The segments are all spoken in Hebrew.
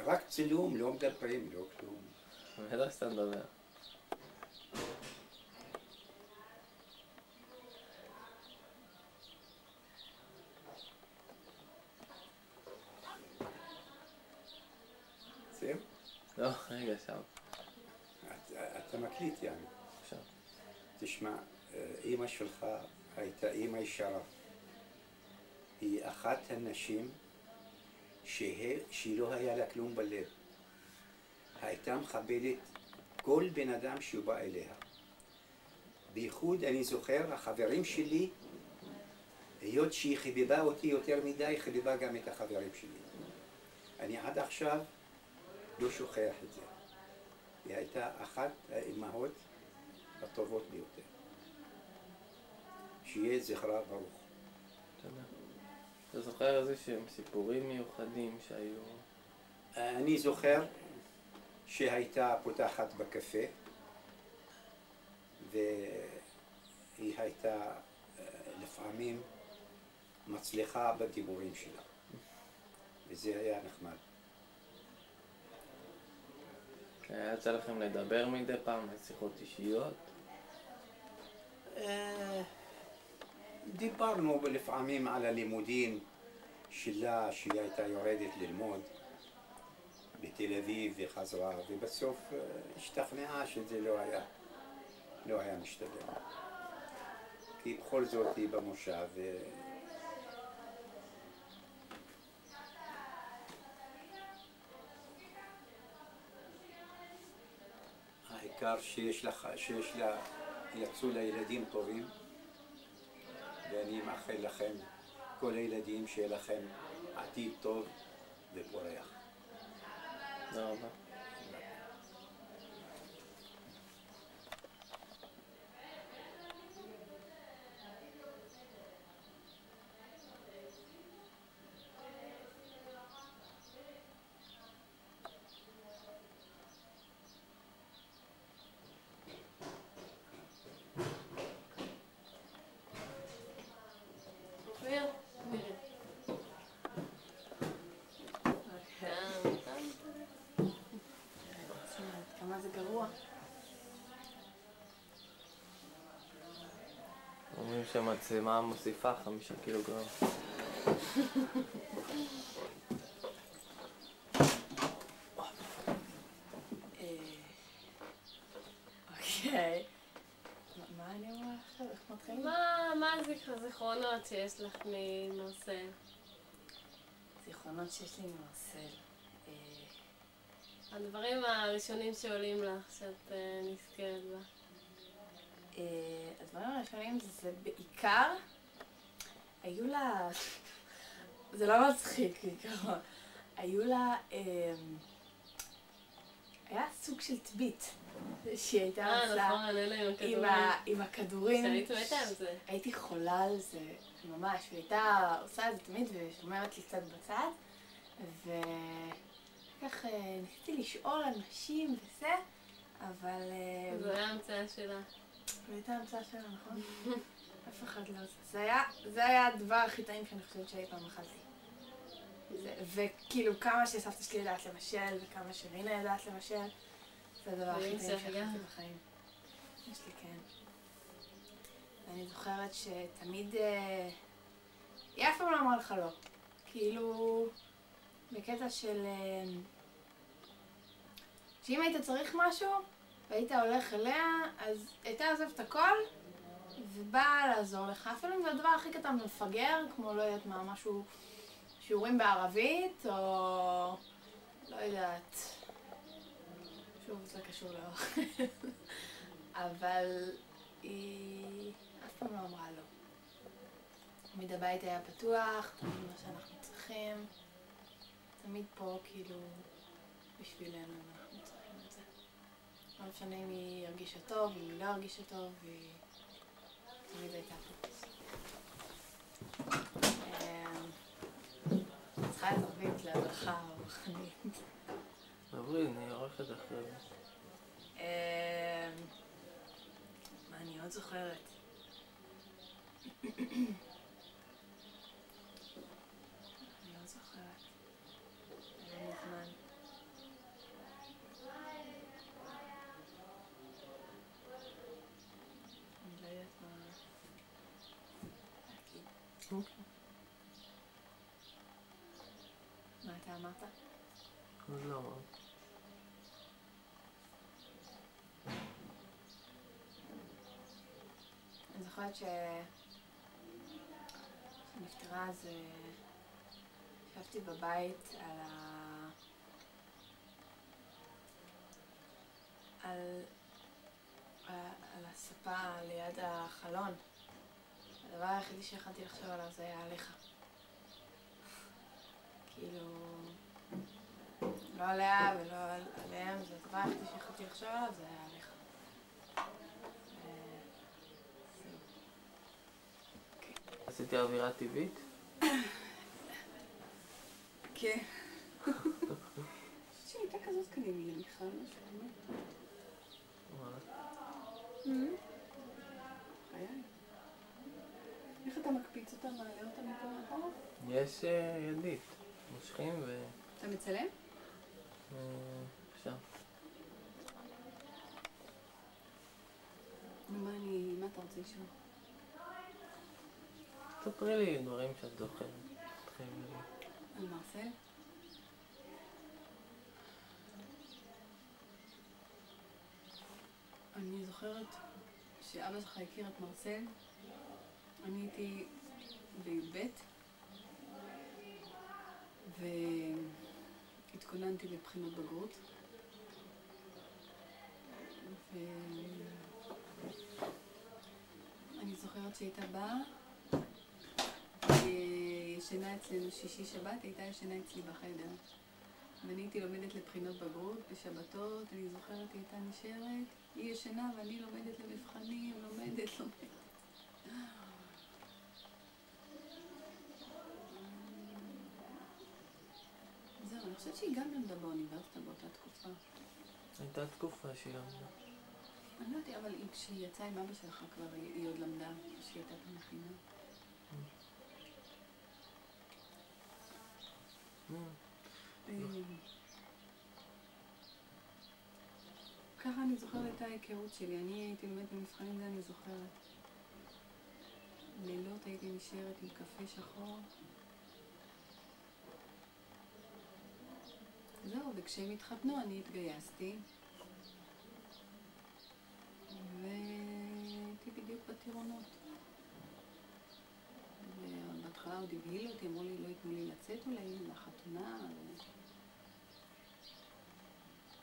רק צילום, לא מדברים, לא כלום. בטח שאתה מדבר. זהו? לא, רגע, שם. אתה מקליט יעני. שם. תשמע, אמא שלך הייתה אמא ישרה. היא אחת הנשים שלא היה לה כלום בלב. הייתה מכבדת כל בן אדם שהוא בא אליה. בייחוד אני זוכר, החברים שלי, היות שהיא חיבבה אותי יותר מדי, חיבבה גם את החברים שלי. אני עד עכשיו לא שוכח את זה. היא הייתה אחת האימהות הטובות ביותר. שיהיה זכרה ברוך. תודה. אתה זוכר איזה שהם סיפורים מיוחדים שהיו? אני זוכר שהייתה פותחת בקפה, והיא הייתה לפעמים מצליחה בדיבורים שלה, וזה היה נחמד. היה יצא לכם לדבר מדי פעם, שיחות אישיות? דיברנו לפעמים על הלימודים שלה, שהיא הייתה יורדת ללמוד בתל אביב וחזרה, ובסוף השתכנעה שזה לא היה משתלם. כי בכל זאת היא במושב. העיקר יצאו לילדים טובים, ואני מאחל לכם, כל הילדים, שיהיה לכם עתיד טוב ופורח. תודה רבה. כמה זה גרוע. אומרים שהמצלמה מוסיפה 5 קילוגרם. אוקיי. מה אני אומרת עכשיו? איך מתחילים? מה הזיכרונות שיש לך ממרסל? זיכרונות שיש לי ממרסל. הדברים הראשונים שעולים לך, שאת נזכרת בה. הדברים הראשונים זה בעיקר, היו לה, זה לא מצחיק בעיקרון, היו לה, היה סוג של טבית שהיא הייתה עושה עם הכדורים. שהיית מתה על זה. הייתי חולה על זה ממש, והיא הייתה עושה את זה תמיד ושומרת לי קצת בצד, וכך ניסיתי לשאול אנשים וזה, אבל... זו היה המצאה שלה. זו הייתה המצאה שלה, נכון? אף אחד לא עושה. זה היה הדבר הכי טעים שאני חושבת שאי פעם אכלתי. וכאילו כמה שסבתא שלי יודעת לבשל וכמה שרינה יודעת לבשל, זה הדבר הכי טעים שאכלתי בחיים. יש לי, כן. ואני זוכרת שתמיד... היא אף פעם לא אמרה לך לא. כאילו... בקטע של... שאם היית צריך משהו והיית הולך אליה, אז הייתה עוזבת הכל ובאה לעזור לך. אפילו אם זה הדבר הכי קטן ומפגר, כמו לא יודעת מה, משהו... שיעורים בערבית, או... לא יודעת... שוב, זה קשור לאוכל. אבל היא אף פעם לא אמרה לא. תמיד הבית היה פתוח, תמיד מה שאנחנו צריכים. תמיד פה כאילו בשבילנו אנחנו צריכים את זה. לא משנה אם היא הרגישה טוב, אם היא לא הרגישה טוב, היא תמיד הייתה פה. צריכה לתרבית להדרכה רוחנית. דברי, אני עורכת אחרי זה. מה אני עוד זוכרת? אני עוד זוכרת. היה מזמן. מה אתה אמרת? אז לא אמרתי. אני זוכרת שנפטרה, אז ישבתי בבית על הספה ליד החלון. הדבר היחידי שיכולתי לחשוב עליו זה היה עליך. כאילו, לא עליה ולא עליהם, זה הדבר היחידי שיכולתי לחשוב עליו זה היה עליך. עשיתי אווירה טבעית? כן. אני חושבת שהייתה כזאת כנראה מיכל, משהו כזה. וואלה. חיי. איך אתה מקפיץ אותה, מעלה אותה מפה מאחורה? יש ידית. מושכים ו... אתה מצלם? אפשר. מה אתה רוצה לשאול? תספרי לי דברים שאת זוכרת. תתחילי לי. על מרסל? אני זוכרת שאבא שלך הכיר את מרסל. אני הייתי בי"ב והתכוננתי לבחינות בגרות. ואני זוכרת שהייתה באה ישנה אצלנו שישי שבת, הייתה ישנה אצלי בחדר. ואני הייתי לומדת לבחינות בגרות בשבתות, אני זוכרת היא הייתה נשארת, היא ישנה ואני לומדת למבחנים, לומדת. זהו, אני חושבת שהיא גם למדה באוניברסיטה באותה תקופה. הייתה תקופה שהיא למדה. אני לא יודעת, אבל כשהיא יצאה עם אבא שלך כבר היא עוד למדה, שהיא הייתה במכינה. ככה אני זוכרת את ההיכרות שלי. אני הייתי לומדת במבחנים, זה אני זוכרת. לילות הייתי נשארת עם קפה שחור. זהו, וכשהם התחתנו אני התגייסתי. והייתי בדיוק בטירונות. ובהתחלה עוד הבהיל אותי, אמרו לי לא ייתנו לי לצאת אולי לחתונה.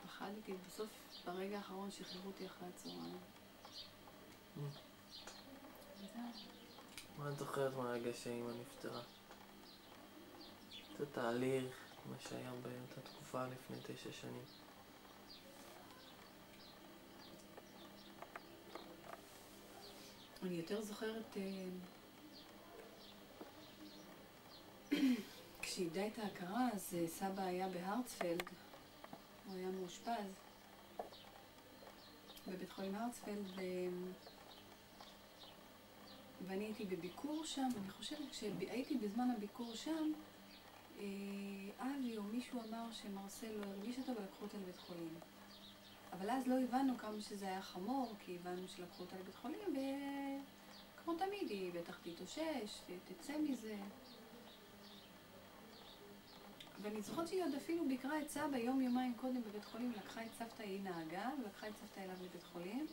פחדתי, בסוף ברגע האחרון שחררו אותי אחרי הצהריים. מה את זוכרת מהרגע שאמא נפטרה? את התהליך, מה שהיה באותה תקופה לפני 9 שנים. אני יותר זוכרת כשאיבדה את ההכרה, אז סבא היה בהרצפלד, הוא היה מאושפז בבית חולים הרצפלד, ואני הייתי בביקור שם. אני חושבת כשהייתי בזמן הביקור שם, אבי או מישהו אמר שמרסל לא הרגיש אותו ולקחו אותה לבית חולים. אבל אז לא הבנו כמה שזה היה חמור, כי הבנו שלקחו אותה לבית חולים, וכמו תמיד היא בטח תתאושש, תצא מזה. ואני זוכרת שהיא עוד אפילו ביקרה את סבא יום-יומיים קודם בבית חולים, לקחה את סבתא, היא נהגה, ולקחה את סבתא אליו לבית חולים,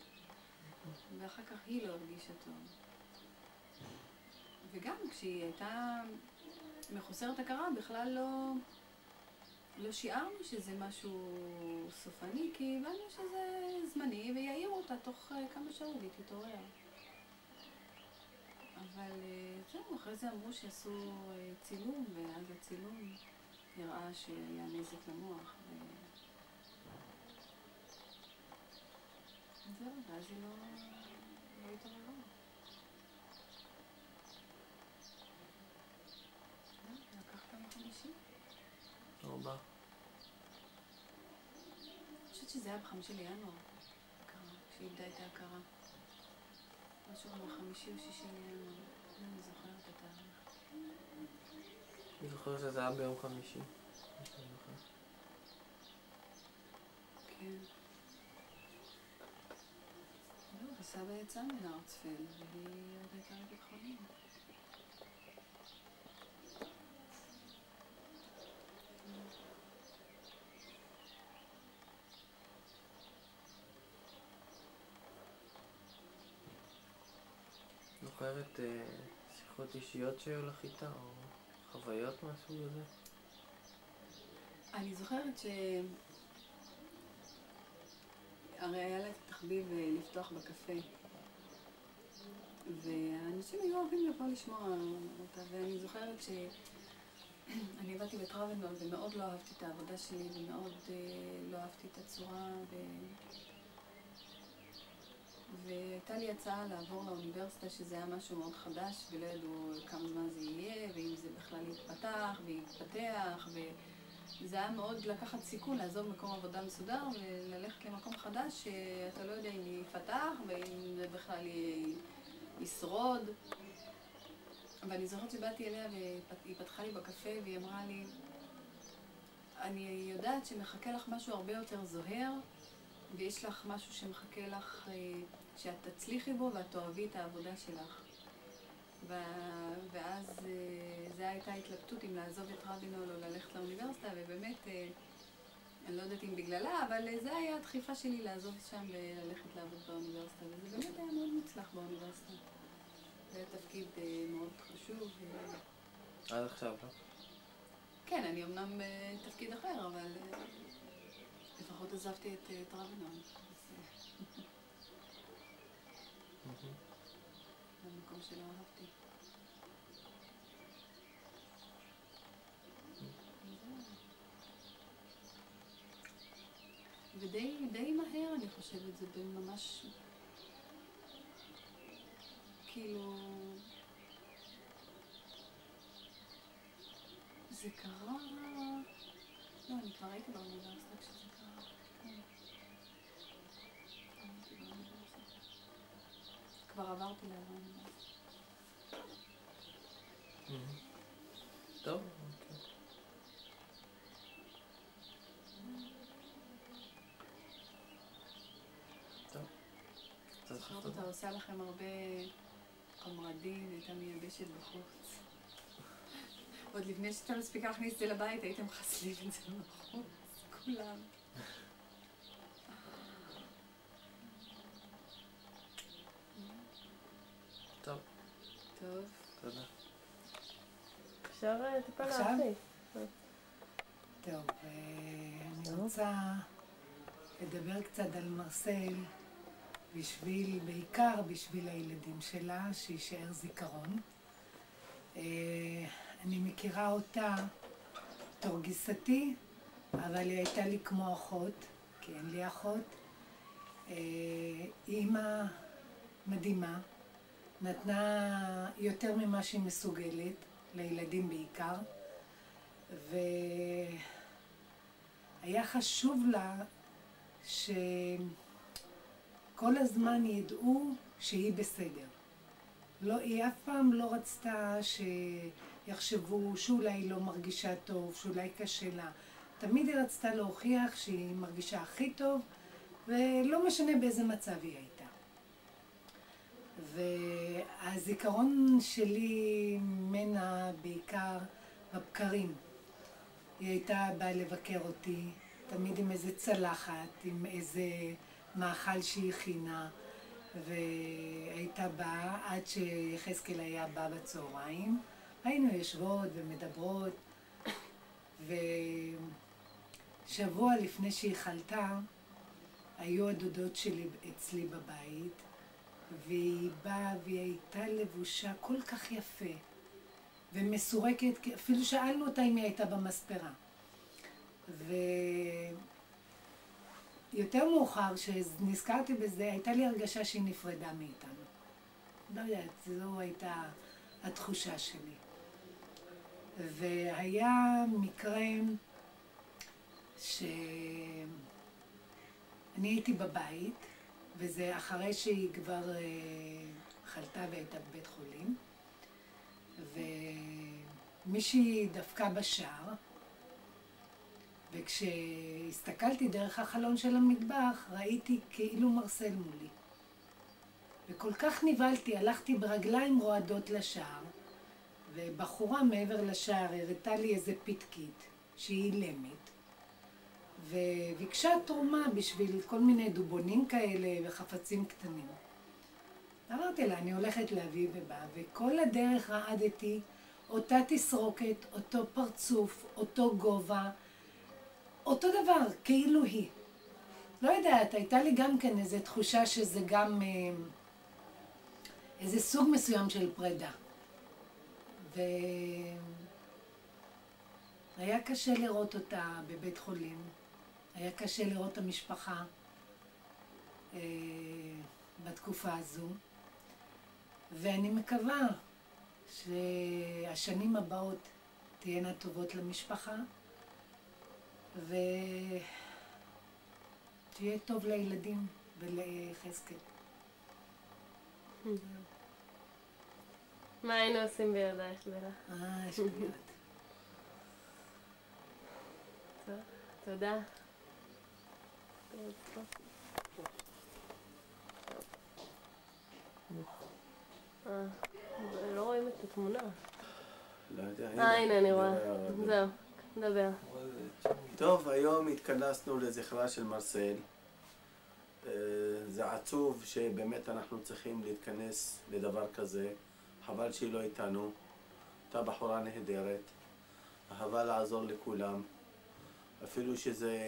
ואחר כך היא לא הרגישה טוב. וגם כשהיא הייתה מחוסרת הכרה, בכלל לא שיערנו שזה משהו סופני, כי הבנו שזה זמני, ויעירו אותה תוך כמה שעות והיא תתעורר. אבל זהו, אחרי זה אמרו שעשו צילום, ואז הצילום נראה שהיה נזק למוח. זהו, ואז היא לא התעוררה. לקח כמה חודשים. 4. אני חושבת שזה היה ב5 לינואר, כשהיא איבדה את ההכרה. משהו ב5 או 6 לינואר, אני זוכרת את התאריך. אני זוכר שזה היה ביום חמישי. כן. לא, וסבא יצא מן הרצפלד, והיא עוד הייתה לבית חולים. זוכרת שיחות אישיות שהיו לך איתה, או חוויות מהסוג הזה? אני זוכרת הרי היה לה את התחביב לפתוח בקפה. והאנשים היו אוהבים לבוא לשמוע אותה, ואני זוכרת שאני עבדתי בטראבלנול ומאוד לא אהבתי את העבודה שלי, ומאוד לא אהבתי את הצורה, והייתה לי הצעה לעבור לאוניברסיטה, שזה היה משהו מאוד חדש, ולא ידעו כמה זמן זה יהיה, ואם זה בכלל יתפתח ויתפתח, וזה היה מאוד לקחת סיכון, לעזוב מקום עבודה מסודר וללכת למקום חדש שאתה לא יודע אם יפתח ואם זה בכלל ישרוד. ואני זוכרת שבאתי אליה והיא פתחה לי בקפה והיא אמרה לי, אני יודעת שמחכה לך משהו הרבה יותר זוהר, ויש לך משהו שמחכה לך שאת תצליחי בו ואת תאהבי את העבודה שלך. ואז זו הייתה התלבטות אם לעזוב את טראבלנול או ללכת לאוניברסיטה, ובאמת, אני לא יודעת אם בגללה, אבל זה היה הדחיפה שלי לעזוב שם וללכת לעבוד באוניברסיטה, וזה באמת היה מאוד מוצלח באוניברסיטה. זה היה תפקיד מאוד חשוב. עד עכשיו, לא? כן, אני אמנם בתפקיד אחר, אבל לפחות עזבתי את טראבלנול. זה המקום שלא אהבתי. ודי מהר אני חושבת, זה ממש כאילו זה קרה, לא, אני כבר הייתי באוניברסיטה כשזה קרה. כבר עברתי לאוניברסיטה. טוב, זוכרת אותה עושה לכם הרבה קומרדין, הייתה מייבשת בחוץ. עוד לפני שאתה מספיקה להכניס את זה לבית, הייתם מחסלים את זה בחוץ, כולם. טוב. טוב. תודה. אפשר טיפה עכשיו? להרחיב. טוב, אני רוצה לדבר קצת על מרסל, בעיקר בשביל הילדים שלה, שישאר זיכרון. אני מכירה אותה בתור גיסתי, אבל היא הייתה לי כמו אחות, כי אין לי אחות. אימא מדהימה, נתנה יותר ממה שהיא מסוגלת, לילדים בעיקר, והיה חשוב לה שכל הזמן ידעו שהיא בסדר. לא, היא אף פעם לא רצתה שיחשבו שאולי היא לא מרגישה טוב, שאולי קשה לה. תמיד היא רצתה להוכיח שהיא מרגישה הכי טוב, ולא משנה באיזה מצב היא הייתה. והזיכרון שלי ממנה בעיקר בבקרים. היא הייתה באה לבקר אותי, תמיד עם איזה צלחת, עם איזה מאכל שהיא הכינה, והייתה באה עד שיחזקאל היה בא בצהריים. היינו יושבות ומדברות, ושבוע לפני שהיא חלתה, היו הדודות שלי אצלי בבית, והיא באה והיא הייתה לבושה כל כך יפה ומסורקת, אפילו שאלנו אותה אם היא הייתה במספרה. ויותר מאוחר, כשנזכרתי בזה, הייתה לי הרגשה שהיא נפרדה מאיתנו. לא יודעת, זו הייתה התחושה שלי. והיה מקרה שאני הייתי בבית, וזה אחרי שהיא כבר חלתה והייתה בבית חולים, ומישהי דפקה בשער, וכשהסתכלתי דרך החלון של המטבח, ראיתי כאילו מרסל מולי. וכל כך נבהלתי, הלכתי ברגליים רועדות לשער, ובחורה מעבר לשער הראתה לי איזה פתקית שהיא אילמת, וביקשה תרומה בשביל כל מיני דובונים כאלה וחפצים קטנים. אמרתי לה, אני הולכת להביא ובאה, וכל הדרך רעדתי, אותה תסרוקת, אותו פרצוף, אותו גובה, אותו דבר, כאילו היא. לא יודעת, הייתה לי גם כן איזו תחושה שזה גם איזה סוג מסוים של פרידה. והיה קשה לראות אותה בבית חולים, היה קשה לראות את המשפחה בתקופה הזו, ואני מקווה שהשנים הבאות תהיינה טובות למשפחה, ושיהיה טוב לילדים וליחזקאל. מה היינו עושים בלעדייך, בלה? שטויות. תודה. לא רואים את התמונה. לא יודע. הנה אני רואה. זהו, נדבר. טוב, היום התכנסנו לזכרה של מרסל. זה עצוב שבאמת אנחנו צריכים להתכנס לדבר כזה. חבל שהיא לא איתנו. הייתה בחורה נהדרת. אהבה לעזור לכולם. אפילו שזה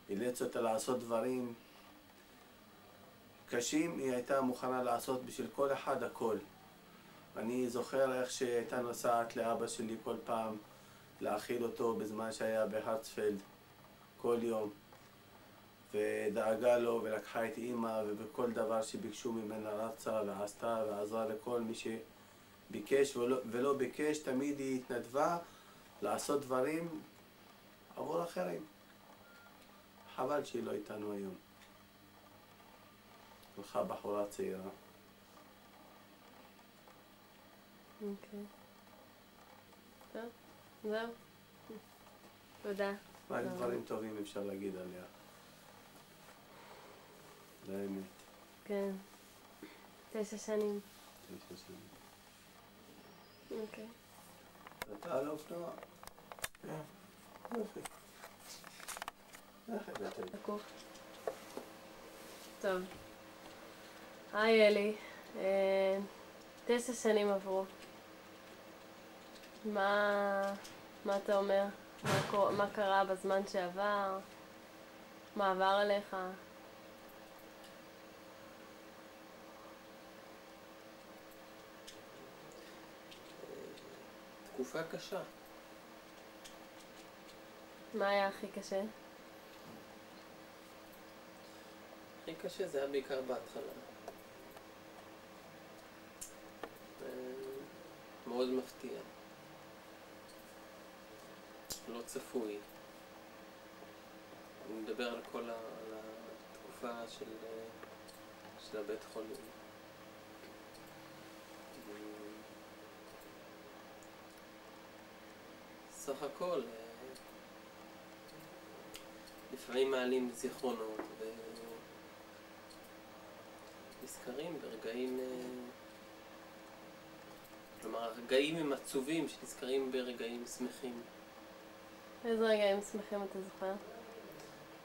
אילץ אותה לעשות דברים קשים, היא הייתה מוכנה לעשות בשביל כל אחד הכל. אני זוכר איך שהייתה נוסעת לאבא שלי כל פעם להאכיל אותו בזמן שהיה בהרצפלד כל יום, ודאגה לו ולקחה את אימא, ובכל דבר שביקשו ממנה רצה ועשתה ועזרה לכל מי שביקש ולא ביקש. תמיד היא התנדבה לעשות דברים עבור אחרים. חבל שהיא לא איתנו היום. הלכה בחורה צעירה. אוקיי. טוב, זהו. תודה. רק דברים טובים אפשר להגיד עליה. באמת. כן. 9 שנים. 9 שנים. אוקיי. אתה על האופנוע? כן. יופי. איך הגעת לי? לקוח. טוב. היי אלי. 9 שנים עברו. מה אתה אומר? מה קרה בזמן שעבר? מה עבר עליך? תקופה קשה. מה היה הכי קשה? הכי קשה זה היה בעיקר בהתחלה. מאוד מפתיע. לא צפוי. אני מדבר על כל התקופה של הבית חולים. סך הכל, לפעמים מעלים זיכרונות ונזכרים ברגעים, כלומר, הרגעים הם עצובים שנזכרים ברגעים שמחים. איזה רגעים שמחים אתה זוכר?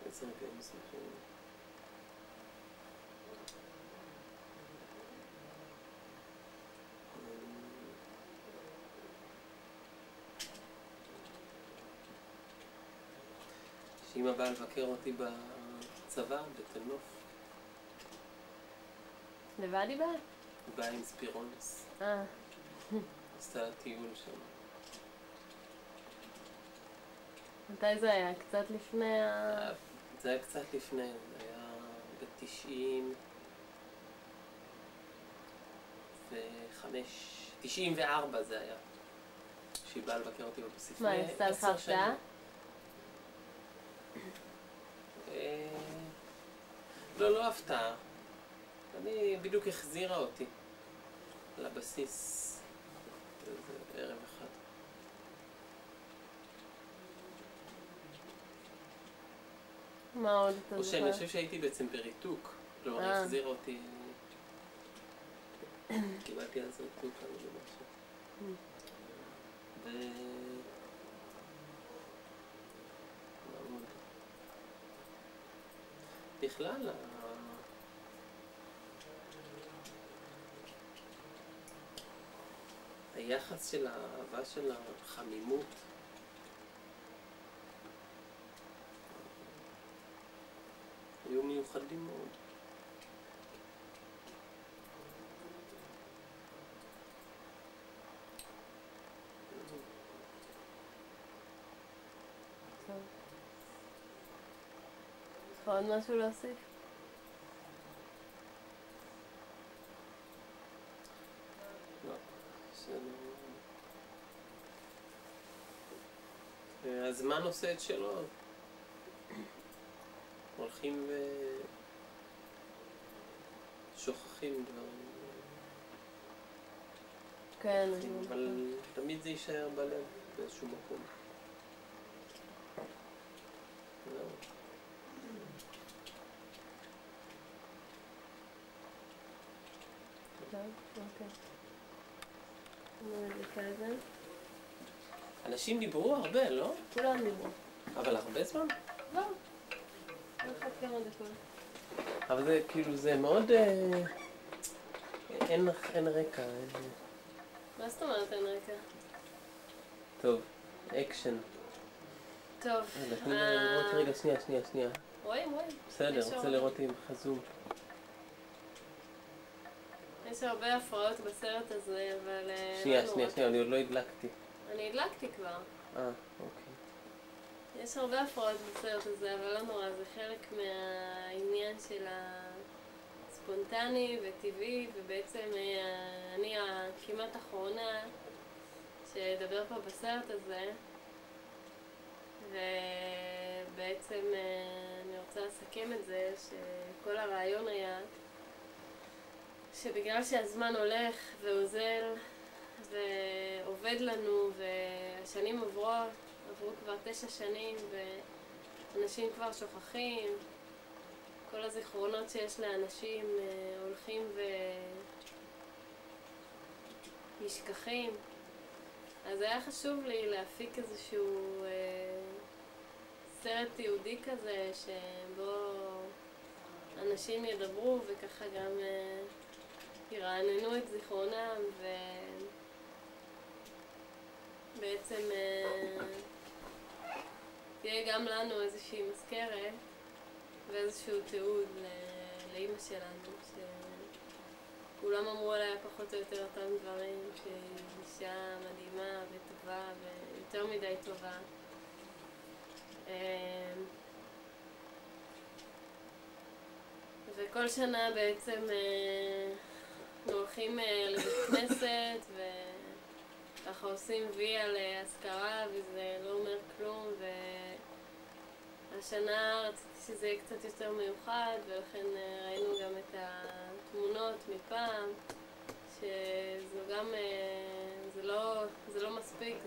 איזה רגעים שמחים? שאמא באה לבקר אותי בצבא, בתל נוף. לבד היא באה? היא באה עם ספירונס. עשתה טיול שם. מתי זה היה? קצת לפני זה היה קצת לפני, זה היה ב-94 זה היה. שהיא באה לבקר אותי בבסיס. מה, היא עשתה לך הרשעה? לא הפתעה. אני בדיוק החזירה אותי לבסיס איזה ערב אחד. מה עוד אתה או זוכר? שאני חושב שהייתי בעצם בריתוק. לא, היא החזירה אותי. קיבלתי אז ריתוק על זה משהו. בכלל, היחס של האהבה של החמימות. היו מיוחדים מאוד. טוב. יש לך עוד משהו להוסיף? לא, הזמן עושה את שלו. הולכים ושוכחים דברים. כן, אבל תמיד זה יישאר בלב באיזשהו מקום. זהו. טוב, אוקיי. נדליקה את זה. אנשים דיברו הרבה, לא? כולם דיברו. אבל הרבה זמן. לא. רק כמה דקות. אבל זה כאילו, זה מאוד... אין רקע. מה זאת אומרת אין רקע? טוב, אקשן. טוב. תני לי לראות רגע, שנייה. רואים. בסדר, רוצה לראות עם חזום. יש הרבה הפרעות בסרט הזה, אבל... שנייה, אני עוד לא הדלקתי. אני הדלקתי כבר. אוקיי. יש הרבה הפרעות בסרט הזה, אבל לא נורא, זה חלק מהעניין של הספונטני וטבעי, ובעצם אני הכמעט אחרונה שדבר פה בסרט הזה, ובעצם אני רוצה לסכם את זה, שכל הרעיון היה שבגלל שהזמן הולך ואוזל ועובד לנו והשנים עברו כבר 9 שנים ואנשים כבר שוכחים, כל הזיכרונות שיש לאנשים הולכים ונשכחים. אז היה חשוב לי להפיק איזשהו סרט תיעודי כזה שבו אנשים ידברו וככה גם ירעננו את זיכרונם ובעצם תהיה גם לנו איזושהי מזכרת ואיזשהו תיעוד לאמא שלנו, שכולם אמרו עליה פחות או יותר אותם דברים, שהיא אישה מדהימה וטובה ויותר מדי טובה. וכל שנה בעצם אנחנו הולכים לבית כנסת וככה עושים וי על אזכרה וזה לא אומר כלום, והשנה רציתי שזה יהיה קצת יותר מיוחד ולכן ראינו גם את התמונות מפעם, שזו גם, זה לא מספיק,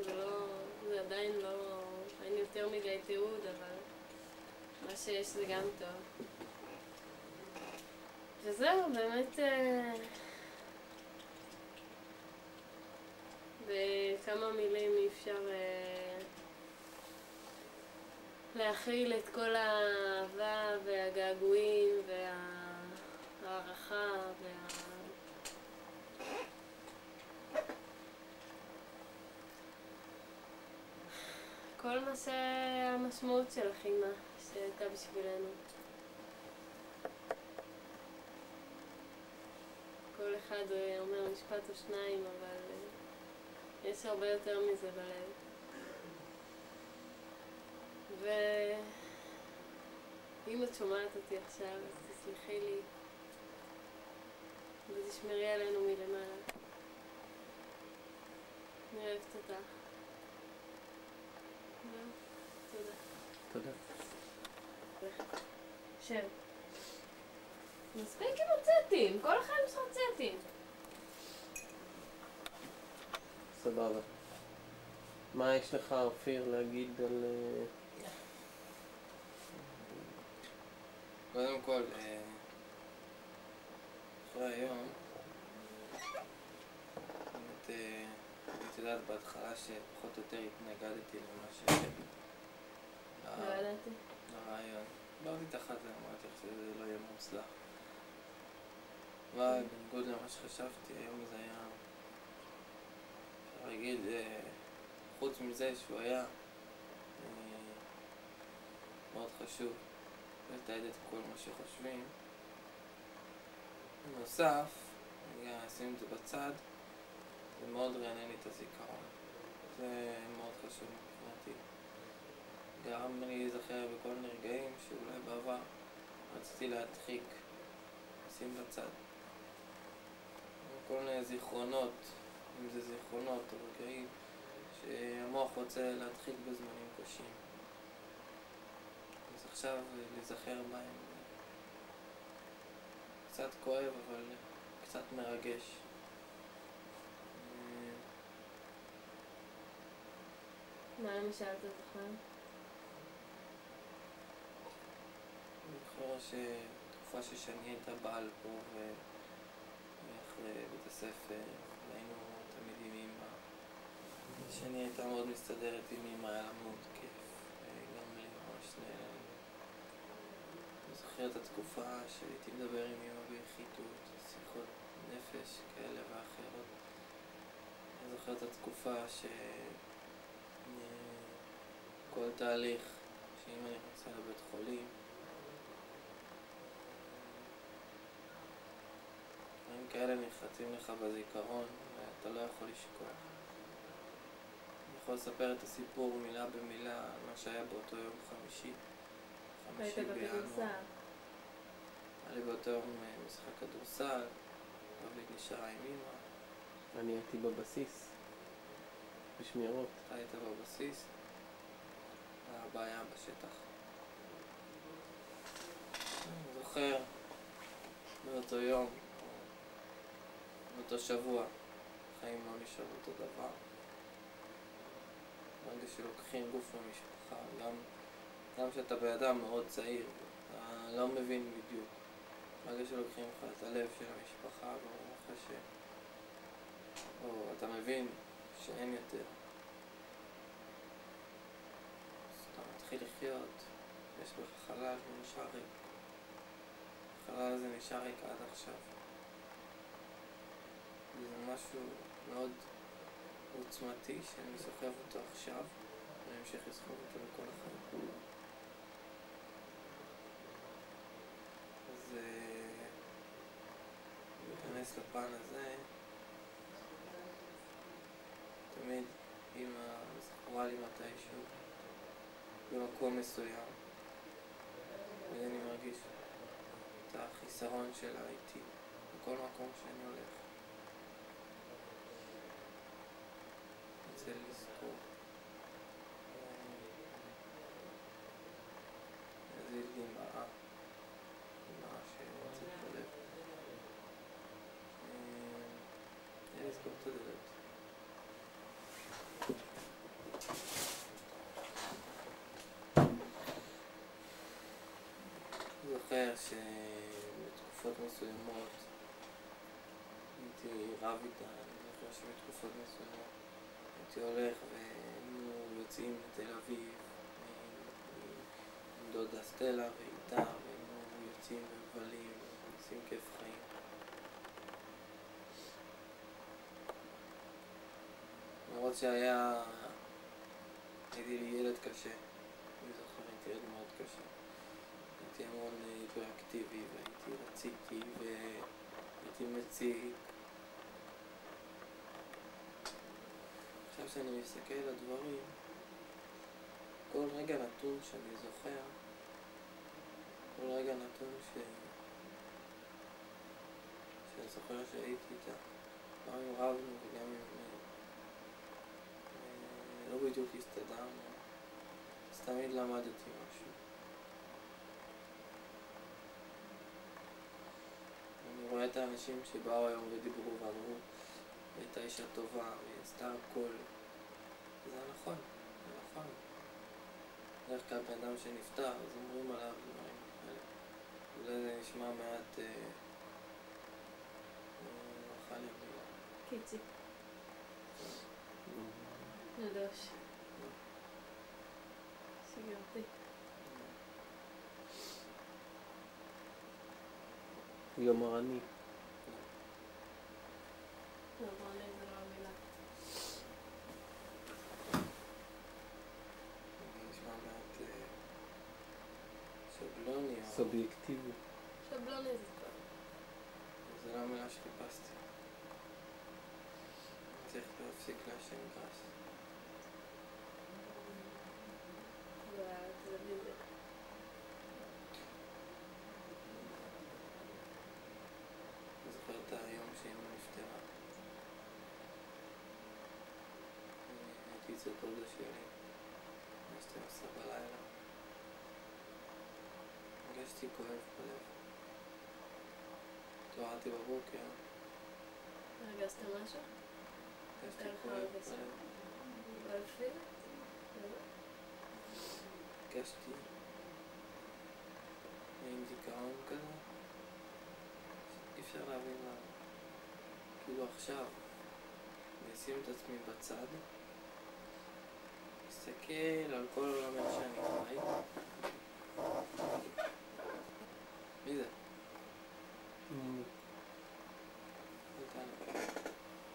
זה עדיין לא, אין יותר מדי תיעוד, אבל מה שיש זה גם טוב. וזהו, באמת בכמה מילים אי אפשר להכיל את כל האהבה והגעגועים והערכה כל מה שהמשמעות של החימה שהייתה בשבילנו. כל אחד אומר משפט או שניים, אבל יש הרבה יותר מזה בלב. ואם את שומעת אותי עכשיו, אז תסלחי לי ותשמרי עלינו מלמעלה. אני אוהבת אותך. תודה. שב. מספיק עם הצטים, כל החיים שלך צטים. סבבה. מה יש לך, אופיר, להגיד על... קודם כל, אחרי היום, באמת, הייתי יודעת בהתחלה שפחות או יותר התנגדתי למה לא ידעתי. לרעיון. דיברתי תחת זה, אמרתי איך שזה לא יהיה מוצלח. אבל בניגוד למה שחשבתי, היום זה היה... אפשר להגיד, חוץ מזה שהוא היה מאוד חשוב לתעד את כל מה שחושבים. בנוסף, אני אשים את זה בצד, זה מאוד רענן לי את הזיכרון. זה מאוד חשוב מבחינתי. גרם לי להיזכר בכל מיני רגעים שאולי בעבר רציתי להדחיק, לשים בצד. כל מיני זיכרונות, אם זה זיכרונות או רגעים שהמוח רוצה להדחיק בזמנים קשים. אז עכשיו להיזכר בהם קצת כואב אבל קצת מרגש. מה למשל אתה זוכר? אני זוכר שתקופה ששני הייתה בעל פה ואחרי בית הספר היינו תמיד עם אמא. שני הייתה מאוד מסתדרת עם אמא, היה לה מאוד כיף. גם לי ממש נהנה. אני זוכר את התקופה שהייתי מדבר עם אמא ביחידות, שיחות נפש כאלה ואחרות. אני זוכר את התקופה כל תהליך שאמא נכנסה לבית חולים, דברים כאלה נחרטים לך בזיכרון ואתה לא יכול לשכוח. אני יכול לספר את הסיפור מילה במילה על מה שהיה באותו יום חמישי היית בכדורסל. היה לי באותו יום משחק כדורסל, רבית נשארה עם אמא. אני הייתי בבסיס, בשמירות. אתה היית בבסיס, והאבא היה בשטח. אני זוכר באותו יום, באותו שבוע, החיים לא נשארו אותו דבר. ברגע שלוקחים גוף במשפחה, גם שאתה באדם מאוד צעיר, אתה לא מבין בדיוק. ברגע שלוקחים לך את הלב של המשפחה, ואומרים לך או אתה מבין שאין יותר. אז אתה מתחיל לחיות, יש בך חלל ונשאר ריק. החלל הזה נשאר ריק עד עכשיו. זה משהו מאוד עוצמתי שאני סוחב אותו עכשיו ואני אמשיך לסחוב אותו לכל החיים. אז להיכנס לפן הזה, תמיד אמא זכורה לי מתישהו במקום מסוים ואני מרגיש את החיסרון שלה איתי בכל מקום שאני הולך. אני רוצה לזכור איזה דמעה שיוצאת בלב. אני לזכור את הדלת. אני זוכר שבתקופות מסוימות הייתי רב איתה. אני זוכר שבתקופות מסוימות הייתי הולך והיינו יוצאים לתל אביב עם דודה סטלה ואיתה והיינו יוצאים ומבלים ועושים כיף חיים. למרות הייתי לי ילד קשה. אני זוכר הייתי ילד מאוד קשה. הייתי המון היפראקטיבי והייתי רציתי והייתי מציק. עכשיו שאני מסתכל על הדברים, כל רגע נתון שאני זוכר, כל רגע נתון שאני זוכר שהייתי איתה, גם אם רבנו וגם אם לא בדיוק הסתדרנו, אז תמיד למדתי משהו. אני רואה את האנשים שבאו היום ודיברו ואמרו הייתה אישה טובה, והיא עשתה הכל. זה נכון, זה נכון. בדרך כלל בן אדם שנפטר, אז אומרים עליו דברים כאלה. אולי זה נשמע מעט נוחה לי המילה. קיצי. נדוש. סגרתי. יומרני. נורא זה לא המילה. סובייקטיבי. שבלוני זה טוב. זה לא המילה שחיפשתי. צריך להפסיק לעשן גראס. והטלוויזיה. אני זוכר את היום שאמא נפטרה. הייתי אצל דודה שלי, ב-12 בלילה. הרגשתי כואב בלב. התעוררתי בבוקר, הרגשת משהו? הרגשתי איך כואב הרגשת? בלב. בלפיד? הרגשתי עם דיכאון כזה, אי אפשר להבין למה. כאילו עכשיו, אני אשים את עצמי בצד, מסתכל על כל העולמות שאני חי. מי זה? אל תענה.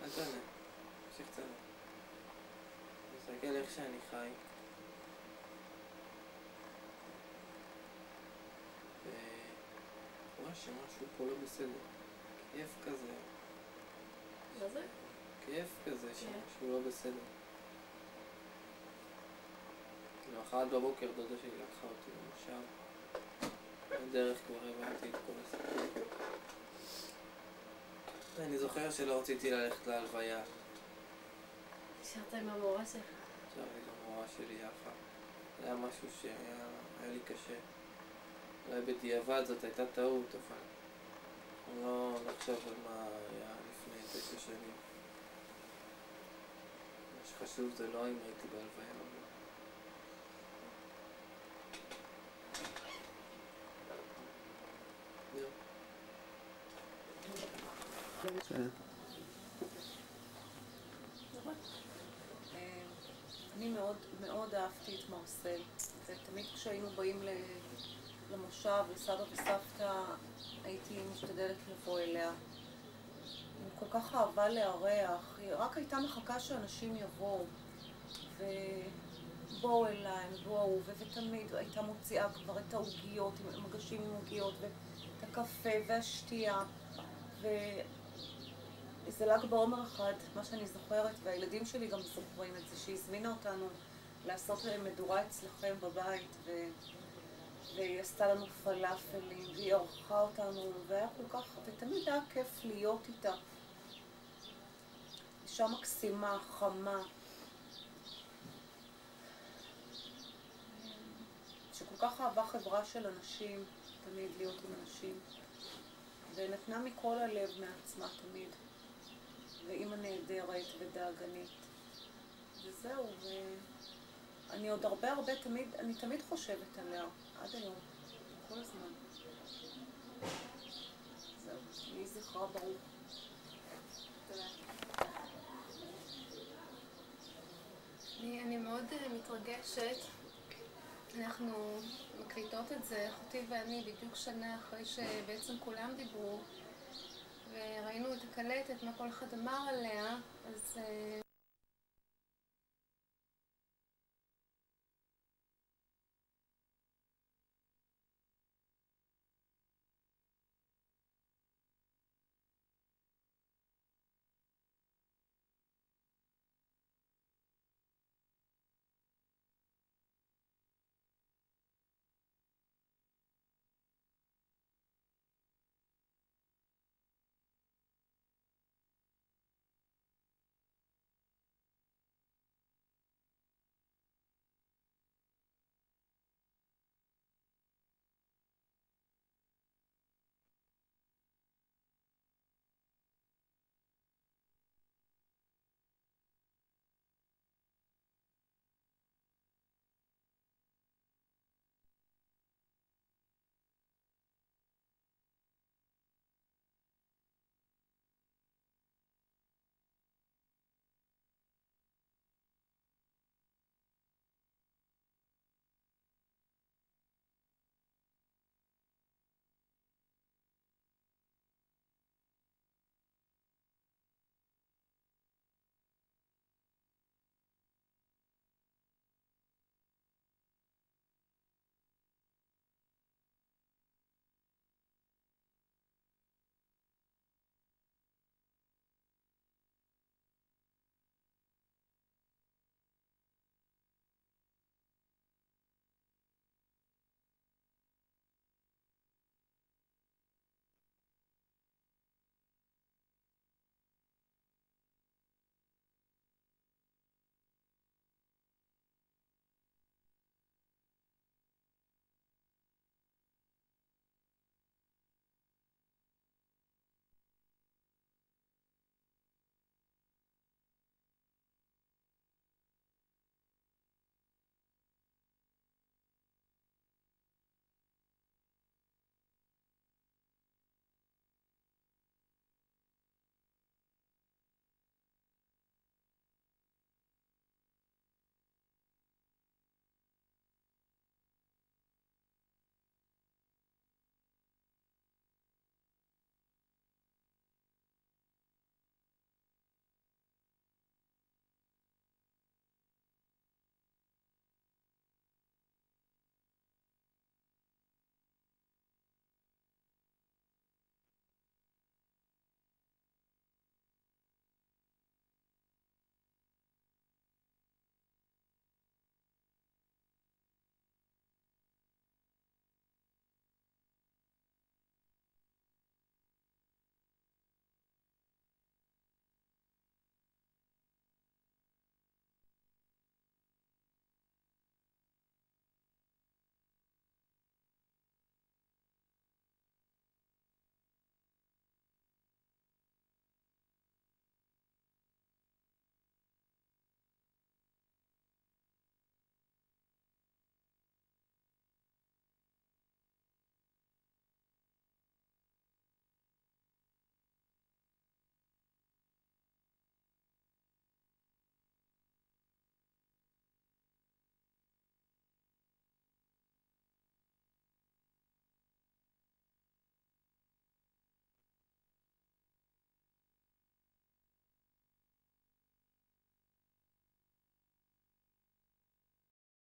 אל תענה. תמשיך קצת. מסתכל איך שאני חי. ורואה שמשהו פה לא בסדר. כאב כזה. מה זה? כאב כזה שמשהו לא בסדר. למחרת בבוקר דודה שלי לקחה אותי למושב. בדרך כבר הבנתי את כל הסיפור. אני זוכר שלא רציתי ללכת להלוויה. נשארת עם המורה שלך. נשארתי עם המורה שלי יפה. זה היה משהו שהיה לי קשה. אולי בדיעבד זאת הייתה טעות, אבל לא לחשוב על מה היה לפני 9 שנים. מה שחשוב זה לא אם הייתי בהלוויה או לא. אני מאוד מאוד אהבתי את מרסל, ותמיד כשהיינו באים למושב, לסבא וסבתא, הייתי משתדלת לבוא אליה. היא כל כך אהבה לארח, היא רק הייתה מחכה שאנשים יבואו, ובואו אליי, בואו, ותמיד הייתה מוציאה כבר את העוגיות, מגשים עם עוגיות, ואת הקפה והשתייה, זה ל"ג בעומר אחד, מה שאני זוכרת, והילדים שלי גם זוכרים את זה, שהיא הזמינה אותנו לעשות מדורה אצלכם בבית, והיא עשתה לנו פלאפלים, והיא ערכה אותנו, והיה כל כך, ותמיד היה כיף להיות איתה. אישה מקסימה, חמה, שכל כך אהבה חברה של אנשים, תמיד להיות עם אנשים, ונתנה מכל הלב מעצמה תמיד. ואימא נהדרת ודאגנית. וזהו, ואני עוד הרבה אני תמיד חושבת עליה, עד היום, כל הזמן. זהו, יהי זכרה ברוך. אני מאוד מתרגשת. אנחנו מקליטות את זה, אחותי ואני, בדיוק שנה אחרי שבעצם כולם דיברו. וראינו את הקלטת, מה כל אחד אמר עליה, אז